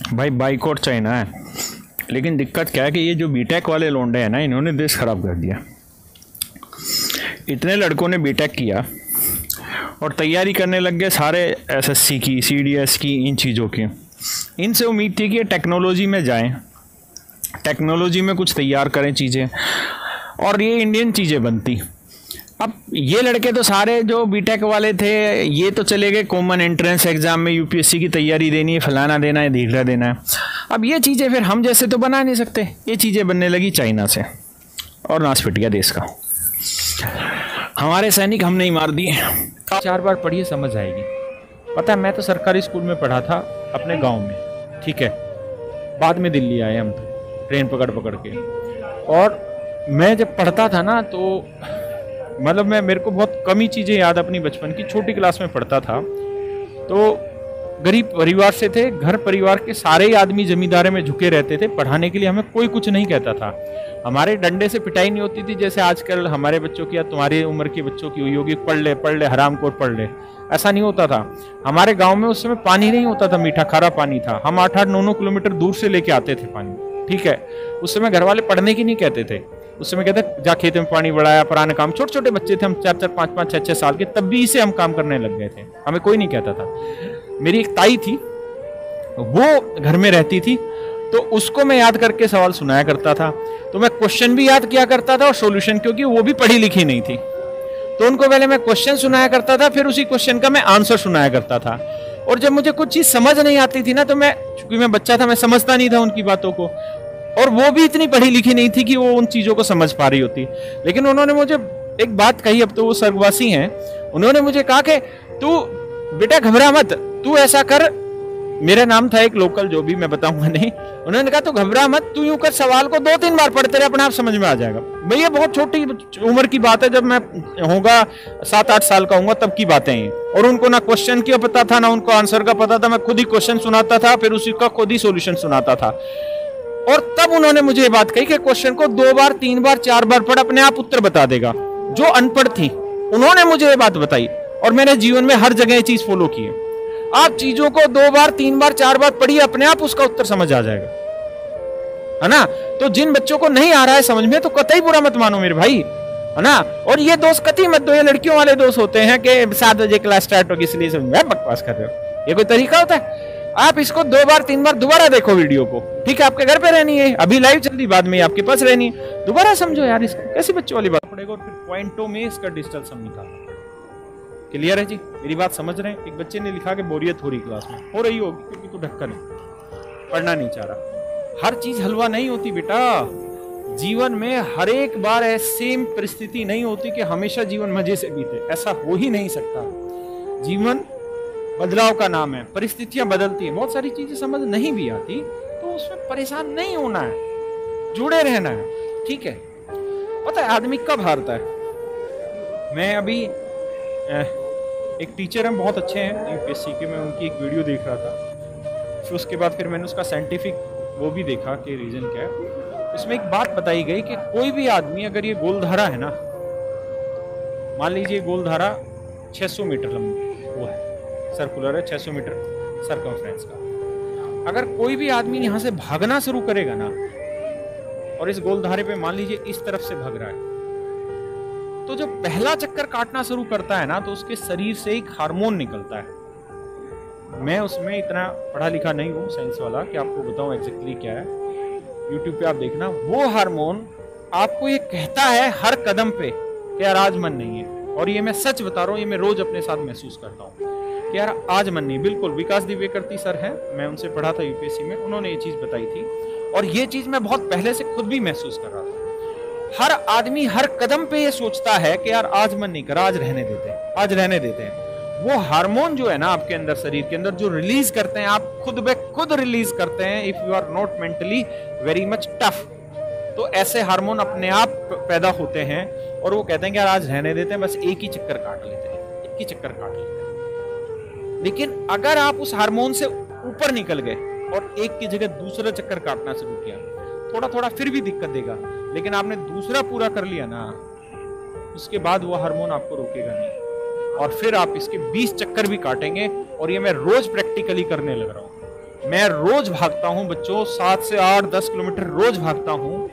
भाई boycott China है, लेकिन दिक्कत क्या है कि ये जो बीटेक वाले लोंडे हैं ना, इन्होंने देश खराब कर दिया। इतने लड़कों ने बीटेक किया और तैयारी करने लग गए सारे एसएससी की, सीडीएस की, इन चीज़ों की। इनसे उम्मीद थी कि टेक्नोलॉजी में जाएं, टेक्नोलॉजी में कुछ तैयार करें चीज़ें और ये इंडियन चीज़ें बनती। अब ये लड़के तो सारे जो बीटेक वाले थे ये तो चले गए कॉमन एंट्रेंस एग्ज़ाम में, यूपीएससी की तैयारी देनी है, फलाना देना है, ढीकरा देना है। अब ये चीज़ें फिर हम जैसे तो बना नहीं सकते, ये चीज़ें बनने लगी चाइना से और नाश पिट गया देश का। हमारे सैनिक हमने ही मार दिए। 4 बार पढ़िए समझ आएगी। पता है मैं तो सरकारी स्कूल में पढ़ा था अपने गांव में, ठीक है। बाद में दिल्ली आए हम तो ट्रेन पकड़ पकड़ के। और मैं जब पढ़ता था ना तो मतलब मेरे को बहुत कम ही चीज़ें याद अपनी बचपन की। छोटी क्लास में पढ़ता था तो गरीब परिवार से थे, घर परिवार के सारे ही आदमी जमींदारे में झुके रहते थे, पढ़ाने के लिए हमें कोई कुछ नहीं कहता था। हमारे डंडे से पिटाई नहीं होती थी जैसे आजकल हमारे बच्चों की या तुम्हारी उम्र के बच्चों की हुई होगी, पढ़ ले हरामखोर पढ़ ले, ऐसा नहीं होता था। हमारे गांव में उस समय पानी नहीं होता था, मीठा खारा पानी था। हम 8-8, 9-9 किलोमीटर दूर से लेके आते थे पानी, ठीक है। उस समय घर वाले पढ़ने की नहीं कहते थे, उस समय कहते जा खेत में पानी बढ़ाया, पुराने काम। छोटे छोटे बच्चे थे हम, 4-4, 5-5, 6-6 साल के, तब भी इसे हम काम करने लग गए थे, हमें कोई नहीं कहता था। मेरी एक ताई थी, वो घर में रहती थी, तो उसको मैं याद करके सवाल सुनाया करता था। तो मैं क्वेश्चन भी याद किया करता था और सॉल्यूशन, क्योंकि वो भी पढ़ी लिखी नहीं थी। तो उनको पहले मैं क्वेश्चन सुनाया करता था, फिर उसी क्वेश्चन का मैं आंसर सुनाया करता था। और जब मुझे कुछ चीज समझ नहीं आती थी ना, तो चूंकि मैं बच्चा था, मैं समझता नहीं था उनकी बातों को, और वो भी इतनी पढ़ी लिखी नहीं थी कि वो उन चीजों को समझ पा रही होती। लेकिन उन्होंने मुझे एक बात कही, अब तो वो स्वर्गवासी हैं, उन्होंने मुझे कहा कि तू बेटा घबरा मत, तू ऐसा कर। मेरा नाम था एक लोकल, जो भी मैं बताऊंगा नहीं। उन्होंने कहा तू घबरा मत, तू यूं कर, सवाल को 2-3 बार पढ़ते रहे, अपने आप समझ में आ जाएगा। भैया बहुत छोटी उम्र की बात है, जब मैं होगा 7-8 साल का होऊंगा तब की बातें हैं। और उनको ना क्वेश्चन की पता था ना उनको आंसर का पता था, मैं खुद ही क्वेश्चन सुनाता था, फिर उसी का खुद ही सोल्यूशन सुनाता था। और तब उन्होंने मुझे ये बात कही कि क्वेश्चन को 2 बार 3 बार 4 बार पढ़, अपने आप उत्तर बता देगा। जो अनपढ़ थी उन्होंने मुझे ये बात बताई और मैंने जीवन में हर जगह ये चीज फॉलो की है। आप चीजों को 2 बार 3 बार 4 बार पढ़िए, अपने आप उसका उत्तर समझ आ जाएगा, है ना। तो जिन बच्चों को नहीं आ रहा है समझ में, तो कतई बुरा मत मानो मेरे भाई, है ना। और ये दोस्त कतई मत दो, ये लड़कियों वाले दोस्त होते हैं कि 7 बजे क्लास स्टार्ट होगी इसलिए समझ में, बकवास कर रहे हो। ये कोई तरीका होता है? आप इसको 2 बार 3 बार दोबारा देखो वीडियो को, ठीक है। आपके घर पे रहनी है, अभी लाइव चल रही, बाद में आपके पास रहनी है, दोबारा समझो यार इसको। कैसी बच्चों वाली बात पड़ेगा। और फिर पॉइंटों में इसका डिजिटल सम निकालना। क्लियर है जी, मेरी बात समझ रहे हैं? एक बच्चे ने लिखा कि बोरियत हो रही क्लास में, हो रही होगी क्योंकि तू ढक्कन है, पढ़ना नहीं चाह रहा। हर चीज हलवा नहीं होती बेटा, जीवन में हर एक बार सेम परिस्थिति नहीं होती कि हमेशा जीवन मजे से बीते, ऐसा हो ही नहीं सकता। जीवन बदलाव का नाम है, परिस्थितियां बदलती हैं, बहुत सारी चीजें समझ नहीं भी आती, तो उसमें परेशान नहीं होना है, जुड़े रहना है, ठीक है। पता है आदमी कब हारता है? मैं अभी एक टीचर हैं, बहुत अच्छे हैं यूपीएससी के, मैं उनकी एक वीडियो देख रहा था, फिर उसके बाद फिर मैंने उसका साइंटिफिक वो भी देखा कि रीजन क्या है। उसमें एक बात बताई गई कि कोई भी आदमी अगर ये गोलधारा है ना, मान लीजिए गोलधारा 600 मीटर लंबी वो है, सर्कुलर है, 600 मीटर सर्कमफ्रेंस का। अगर कोई भी आदमी यहाँ से भागना शुरू करेगा ना, और इस गोलधारे पे मान लीजिए इस तरफ से भाग रहा है, तो जब पहला चक्कर काटना शुरू करता है ना, तो उसके शरीर से एक हार्मोन निकलता है। मैं उसमें इतना पढ़ा लिखा नहीं हूँ साइंस वाला कि आपको बताऊं एग्जैक्टली क्या है, यूट्यूब पे आप देखना। वो हार्मोन आपको ये कहता है हर कदम पे कि यार आज मन नहीं है। और ये मैं सच बता रहा हूँ, ये मैं रोज अपने साथ महसूस करता हूँ कि यार आज मन नहीं। बिल्कुल विकास दिव्यकर्ती सर हैं, मैं उनसे पढ़ा था यूपीएससी में, उन्होंने ये चीज बताई थी, और ये चीज मैं बहुत पहले से खुद भी महसूस कर रहा था। हर आदमी हर कदम पे ये सोचता है कि यार आज मन नहीं कर, आज रहने देते हैं, आज रहने देते हैं। वो हार्मोन जो है ना आपके अंदर, शरीर के अंदर जो रिलीज करते हैं, आप खुद ब खुद रिलीज करते हैं, if you are not mentally very much tough, तो ऐसे हार्मोन अपने आप पैदा होते हैं और वो कहते हैं कि यार आज रहने देते हैं, बस एक ही चक्कर काट लेते हैं, एक ही चक्कर काट लेते हैं। लेकिन अगर आप उस हार्मोन से ऊपर निकल गए और एक की जगह दूसरा चक्कर काटना शुरू किया, थोड़ा थोड़ा फिर भी दिक्कत देगा, लेकिन आपने दूसरा पूरा कर लिया ना, उसके बाद वो हार्मोन आपको रोकेगा नहीं, और फिर आप इसके 20 चक्कर भी काटेंगे। और ये मैं रोज प्रैक्टिकली करने लग रहा हूँ, मैं रोज भागता हूँ बच्चों, 7 से 8-10 किलोमीटर रोज भागता हूँ,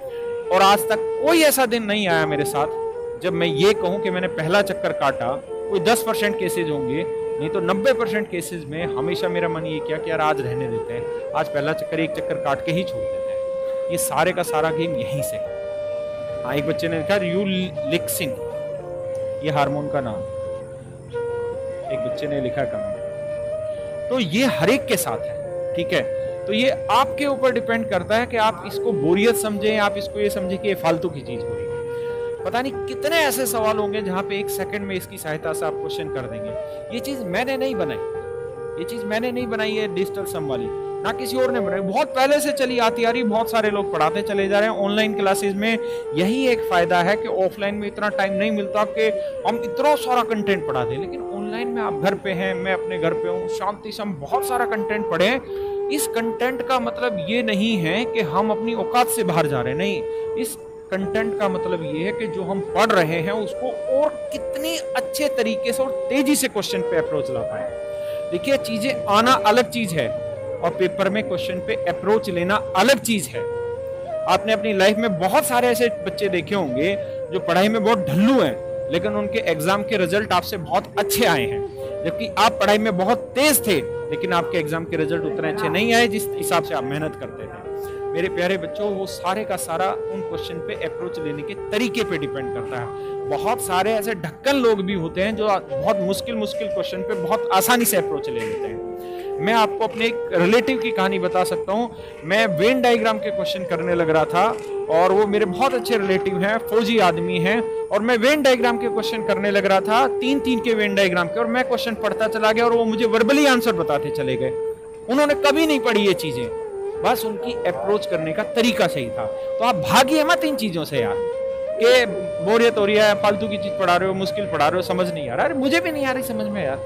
और आज तक कोई ऐसा दिन नहीं आया मेरे साथ जब मैं ये कहूँ कि मैंने पहला चक्कर काटा। कोई 10% केसेज होंगे, नहीं तो 90% केसेज में हमेशा मेरा मन ये किया कि यार आज रहने देते हैं, आज पहला चक्कर एक चक्कर काट के ही छोड़ देते हैं। ये सारे का सारा गेम यहीं से। हाँ, एक बच्चे ने लिखा यूलिक्सिन, ये हार्मोन का नाम, एक बच्चे ने लिखा कमेंट। तो ये हर एक के साथ है, ठीक है। तो ये आपके ऊपर डिपेंड करता है कि आप इसको बोरियत समझें, आप इसको ये समझें कि ये फालतू की चीज हो रही है। पता नहीं कितने ऐसे सवाल होंगे जहां पे 1 सेकंड में इसकी सहायता से आप क्वेश्चन कर देंगे। ये चीज मैंने नहीं बनाई, ये चीज मैंने नहीं बनाई है डिजिटल सम वाली, ना किसी और ने बनाई, बहुत पहले से चली आती आ रही, बहुत सारे लोग पढ़ाते चले जा रहे हैं। ऑनलाइन क्लासेस में यही एक फायदा है कि ऑफलाइन में इतना टाइम नहीं मिलता कि हम इतना सारा कंटेंट पढ़ा दें, लेकिन ऑनलाइन में आप घर पे हैं, मैं अपने घर पे हूँ, शांति से हम बहुत सारा कंटेंट पढ़े। इस कंटेंट का मतलब ये नहीं है कि हम अपनी औकात से बाहर जा रहे हैं, नहीं। इस कंटेंट का मतलब ये है कि जो हम पढ़ रहे हैं उसको और कितनी अच्छे तरीके से और तेजी से क्वेश्चन पे अप्रोच ला पाए। देखिए, चीजें आना अलग चीज है और पेपर में क्वेश्चन पे अप्रोच लेना अलग चीज है। आपने अपनी लाइफ में बहुत सारे ऐसे बच्चे देखे होंगे जो पढ़ाई में बहुत ढल्लू हैं, लेकिन उनके एग्जाम के रिजल्ट आपसे बहुत अच्छे आए हैं, जबकि आप पढ़ाई में बहुत तेज थे लेकिन आपके एग्जाम के रिजल्ट उतने अच्छे नहीं आए जिस हिसाब से आप मेहनत करते थे। मेरे प्यारे बच्चों, वो सारे का सारा उन क्वेश्चन पे अप्रोच लेने के तरीके पे डिपेंड करता है। बहुत सारे ऐसे ढक्कन लोग भी होते हैं जो बहुत मुश्किल क्वेश्चन पे बहुत आसानी से अप्रोच ले लेते हैं। मैं आपको अपने एक रिलेटिव की कहानी बता सकता हूँ। मैं वेन डायग्राम के क्वेश्चन करने लग रहा था और वो मेरे बहुत अच्छे रिलेटिव हैं, फौजी आदमी हैं, और मैं वेन डायग्राम के क्वेश्चन करने लग रहा था, 3-3 के वेन डायग्राम के, और मैं क्वेश्चन पढ़ता चला गया और वो मुझे वर्बली आंसर बताते चले गए। उन्होंने कभी नहीं पढ़ी ये चीजें, बस उनकी अप्रोच करने का तरीका सही था। तो आप भागिए मत इन चीजों से यार, कि बोरियत हो रही है, फालतू की चीज पढ़ा रहे हो, मुश्किल पढ़ा रहे हो, समझ नहीं आ रहा। अरे मुझे भी नहीं आ रही समझ में यार,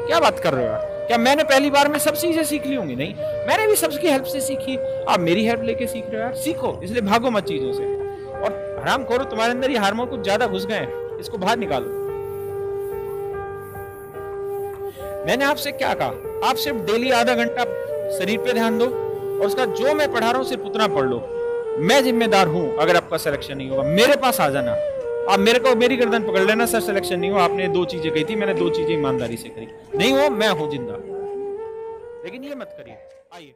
क्या बात कर रहे हो यार? क्या मैंने पहली बार में सब चीजें सीख ली होंगी? नहीं, मैंने भी सबकी हेल्प से सीखी। आप मेरी हेल्प लेके सीख रहे हो यार, सीखो, इसलिए भागो मत चीजों से। और आराम करो, तुम्हारे अंदर ये हार्मोन कुछ ज्यादा घुस गए हैं, इसको बाहर निकालो। मैंने आपसे क्या कहा? आप सिर्फ डेली आधा घंटा शरीर पे ध्यान दो और उसका जो मैं पढ़ा रहा हूँ सिर्फ उतना पढ़ लो। मैं जिम्मेदार हूं अगर आपका सिलेक्शन नहीं होगा, मेरे पास आ जाना। आप मेरे को मेरी गर्दन पकड़ लेना, सर सिलेक्शन नहीं हो, आपने 2 चीजें कही थी, मैंने 2 चीजें ईमानदारी से करी, नहीं हो मैं हूं जिंदा। लेकिन ये मत करिए। आइए।